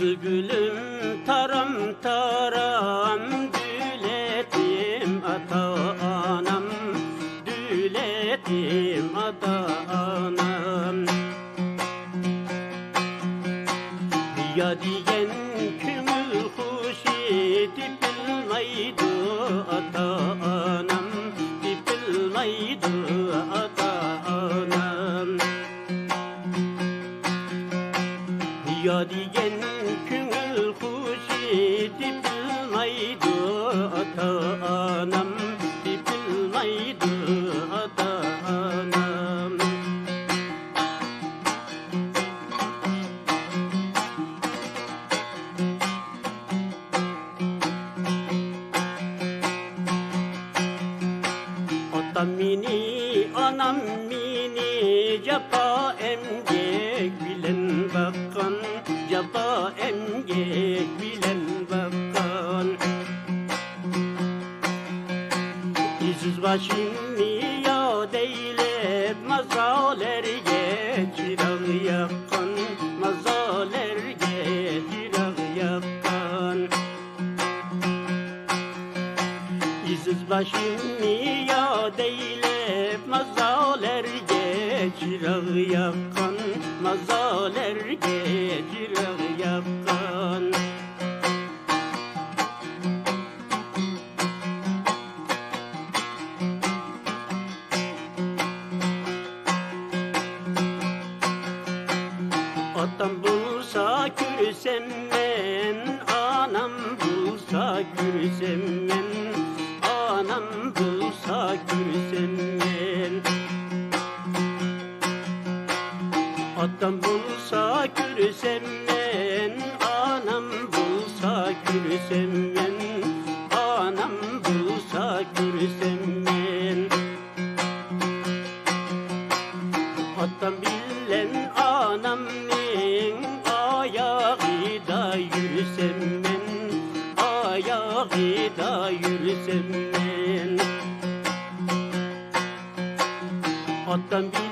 Kızıl gülüm taram taram, dületim ata anam, dületim ata anam. Ya diyen kümül hoş edip bilmeydi ata anam, bilmeydi ata anam. Ya diyen kümül hoş edip bilmeydi ata anam, bilmeydi ata anam. Atam mini, anam mini, capa emgek bilen bakan, capa emgek bilen bakan. İziz başını ya deylep, mazalerge çırak yakan, mazalerge çırak yakan. İziz başını ya deylep, mazalerge çırak yakan, mazalerge çırak yakan. Atam bulsa kürsem ben, anam bulsa kürsem ben, anam bulsa kürsem ben. Atam bulsa kürsem ben, anam bulsa kürsem ben, anam bulsa kürsem ben. Atam bilen anamın ayağı da yürüsem ben, ayağı da yürüsem ben. Atam bilen